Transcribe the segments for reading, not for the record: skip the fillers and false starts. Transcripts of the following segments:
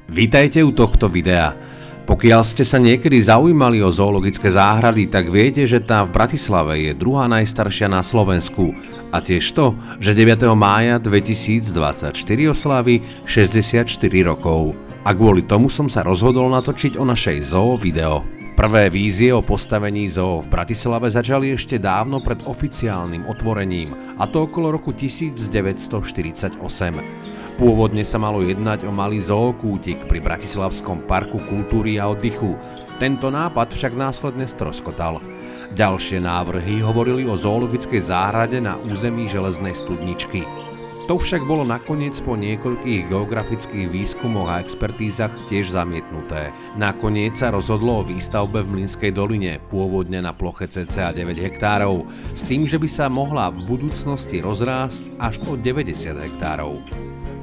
Vítajte u tohto videa. Pokiaľ ste sa niekedy zaujímali o zoologické záhrady, tak viete, že tá v Bratislave je druhá najstaršia na Slovensku. A tiež to, že 9. mája 2024 oslávi 64 rokov. A kvôli tomu som sa rozhodol natočiť o našej zoo video. Prvé vízie o postavení zoo v Bratislave začali ešte dávno pred oficiálnym otvorením, a to okolo roku 1948. Pôvodne sa malo jednať o malý zookútik pri Bratislavskom parku kultúry a oddychu. Tento nápad však následne stroskotal. Ďalšie návrhy hovorili o zoologickej záhrade na území Železnej studničky. To však bolo nakoniec po niekoľkých geografických výskumoch a expertízach tiež zamietnuté. Nakoniec sa rozhodlo o výstavbe v Mlynskej doline, pôvodne na ploche cca 9 hektárov, s tým, že by sa mohla v budúcnosti rozrásť až o 90 hektárov.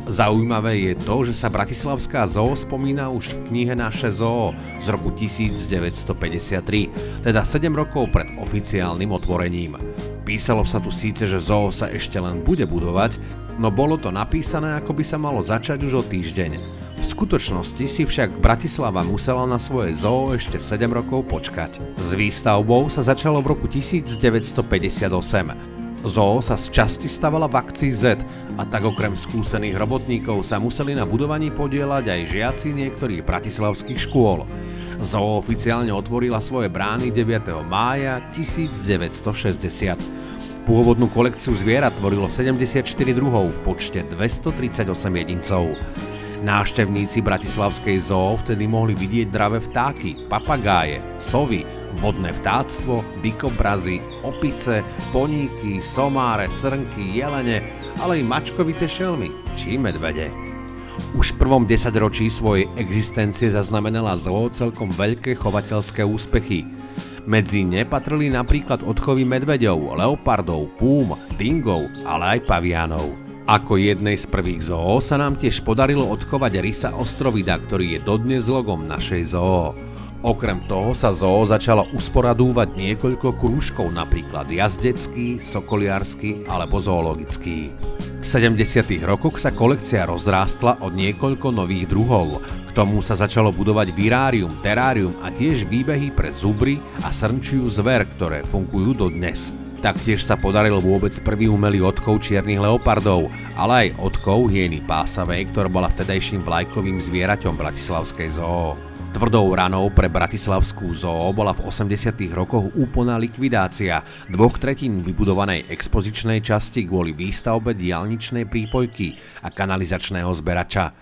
Zaujímavé je to, že sa bratislavská zoo spomína už v knihe Naše zoo z roku 1953, teda 7 rokov pred oficiálnym otvorením. Písalo sa tu síce, že zoo sa ešte len bude budovať, no bolo to napísané, ako by sa malo začať už o týždeň. V skutočnosti si však Bratislava musela na svoje zoo ešte 7 rokov počkať. S výstavbou sa začalo v roku 1958. Zoo sa z časti stavala v akcii Z, a tak okrem skúsených robotníkov sa museli na budovaní podieľať aj žiaci niektorých bratislavských škôl. Zoo oficiálne otvorila svoje brány 9. mája 1960. Pôvodnú kolekciu zvierat tvorilo 74 druhov v počte 238 jedincov. Návštevníci bratislavskej zoo vtedy mohli vidieť dravé vtáky, papagáje, sovy, vodné vtáctvo, dikobrazy, opice, poníky, somáre, srnky, jelene, ale i mačkovité šelmy či medvede. Už v prvom desaťročí svojej existencie zaznamenala zoo celkom veľké chovateľské úspechy. Medzi ne patrili napríklad odchovy medveďov, leopardov, púm, dingov, ale aj paviánov. Ako jednej z prvých zoo sa nám tiež podarilo odchovať rysa ostrovida, ktorý je dodnes logom našej zoo. Okrem toho sa zoo začalo usporadúvať niekoľko krúžkov, napríklad jazdecký, sokoliarsky alebo zoologický. V 70. rokoch sa kolekcia rozrástla o niekoľko nových druhov. K tomu sa začalo budovať virárium, terárium a tiež výbehy pre zubry a srnčiu zver, ktoré fungujú dodnes. Taktiež sa podaril vôbec prvý umelý odchov čiernych leopardov, ale aj odchov hyeny pásavej, ktorá bola vtedajším vlajkovým zvieraťom bratislavskej zoo. Tvrdou ranou pre bratislavskú zoo bola v 80. rokoch úplná likvidácia 2/3 vybudovanej expozičnej časti kvôli výstavbe diaľničnej prípojky a kanalizačného zberača.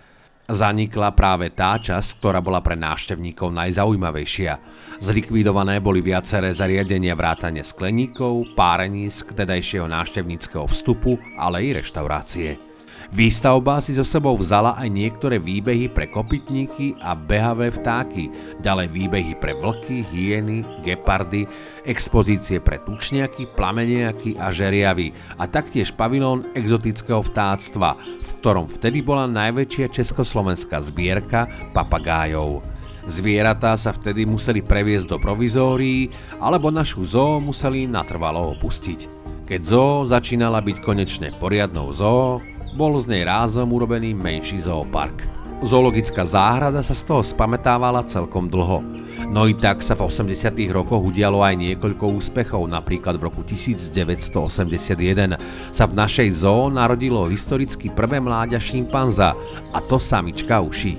Zanikla práve tá časť, ktorá bola pre návštevníkov najzaujímavejšia. Zlikvidované boli viaceré zariadenia vrátane skleníkov, párenísk, tedajšieho návštevníckeho vstupu, ale i reštaurácie. Výstavba si so sebou vzala aj niektoré výbehy pre kopytníky a behavé vtáky, ďalej výbehy pre vlky, hyeny, gepardy, expozície pre tučniaky, plameniaky a žeriavy a taktiež pavilón exotického vtáctva, v ktorom vtedy bola najväčšia československá zbierka papagájov. Zvieratá sa vtedy museli previesť do provizórií alebo našu zoo museli natrvalo opustiť. Keď zoo začínala byť konečne poriadnou zoo, bol z nej rázom urobený menší zoopark. Zoologická záhrada sa z toho spamätávala celkom dlho. No i tak sa v 80. rokoch udialo aj niekoľko úspechov, napríklad v roku 1981 sa v našej zoo narodilo historicky prvé mláďa šimpanza, a to samička Uši,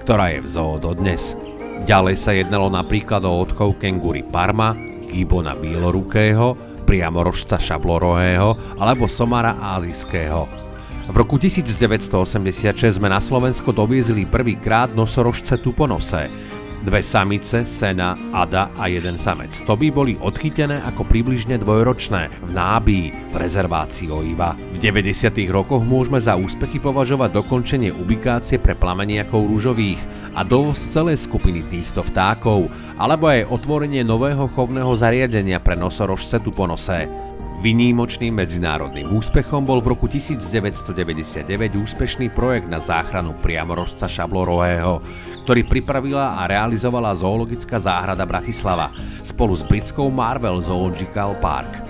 ktorá je v zoo dodnes. Ďalej sa jednalo napríklad o odchov kengury Parma, gibona bielorukého, priamorožca šablorohého alebo somara ázijského. V roku 1986 sme na Slovensko doviezli prvýkrát nosorožce tuponosé. 2 samice, sena, ada a 1 samec. To by boli odchytené ako približne dvojročné v Nábii v rezervácii Oiva. V 90. rokoch môžeme za úspechy považovať dokončenie ubikácie pre plameniakov ružových a dovoz celej skupiny týchto vtákov, alebo aj otvorenie nového chovného zariadenia pre nosorožce tuponosé. Výnimočným medzinárodným úspechom bol v roku 1999 úspešný projekt na záchranu priamorožca šablorohého, ktorý pripravila a realizovala Zoologická záhrada Bratislava spolu s britskou Marvel Zoological Park.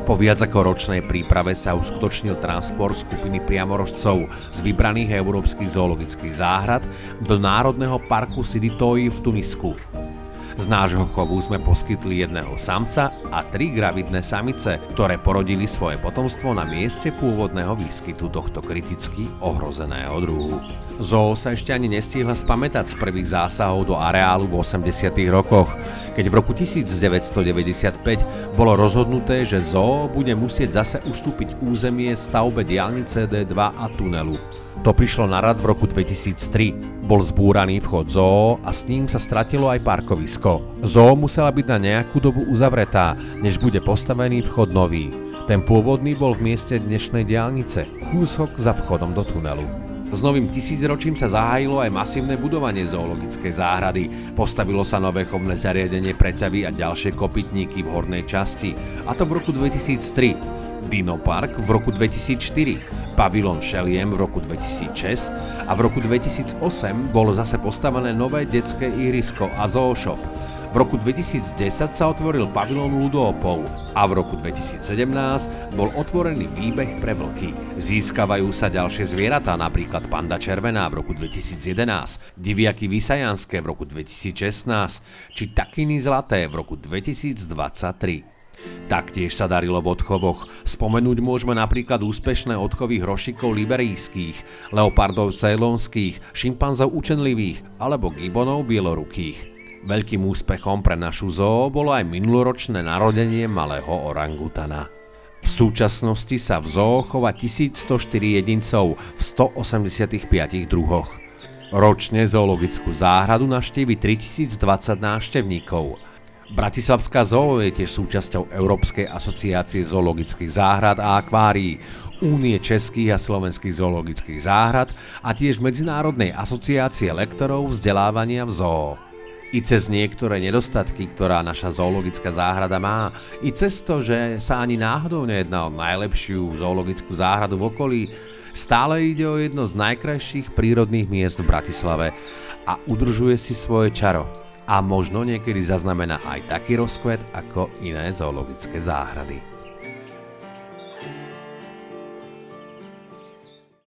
Po viac ako ročnej príprave sa uskutočnil transport skupiny priamorožcov z vybraných európskych zoologických záhrad do Národného parku Sidi Toi v Tunisku. Z nášho chovu sme poskytli jedného samca a 3 gravidné samice, ktoré porodili svoje potomstvo na mieste pôvodného výskytu tohto kriticky ohrozeného druhu. Zoo sa ešte ani nestíhla spamätať z prvých zásahov do areálu v 80. rokoch, keď v roku 1995 bolo rozhodnuté, že zoo bude musieť zase ustúpiť územie stavbe diaľnice D2 a tunelu. To prišlo na rad v roku 2003. Bol zbúraný vchod zoo a s ním sa stratilo aj parkovisko. Zoo musela byť na nejakú dobu uzavretá, než bude postavený vchod nový. Ten pôvodný bol v mieste dnešnej diaľnice, kúsok za vchodom do tunelu. S novým tisícročím sa zahájilo aj masívne budovanie zoologickej záhrady. Postavilo sa nové chovné zariadenie pre ťavy a ďalšie kopytníky v hornej časti, a to v roku 2003. Dinopark v roku 2004, pavilón Šeliem v roku 2006 a v roku 2008 bolo zase postavené nové detské ihrisko a zooshop. V roku 2010 sa otvoril pavilón ľudoopov a v roku 2017 bol otvorený výbeh pre vlky. Získavajú sa ďalšie zvieratá, napríklad panda červená v roku 2011, diviaky vysajanské v roku 2016 či takiny zlaté v roku 2023. Taktiež sa darilo v odchovoch. Spomenúť môžeme napríklad úspešné odchovy hrošikov liberijských, leopardov ceylonských, šimpanzov učenlivých alebo gibonov bielorukých. Veľkým úspechom pre našu zoo bolo aj minuloročné narodenie malého orangutana. V súčasnosti sa v zoo chová 1104 jedincov v 185 druhoch. Ročne zoologickú záhradu navštívi 3020 návštevníkov. Bratislavská zoo je tiež súčasťou Európskej asociácie zoologických záhrad a akvárií, Únie českých a slovenských zoologických záhrad a tiež Medzinárodnej asociácie lektorov vzdelávania v zoo. I cez niektoré nedostatky, ktorá naša zoologická záhrada má, i cez to, že sa ani náhodou nejedná o najlepšiu zoologickú záhradu v okolí, stále ide o jedno z najkrajších prírodných miest v Bratislave a udržuje si svoje čaro. A možno niekedy zaznamená aj taký rozkvet ako iné zoologické záhrady.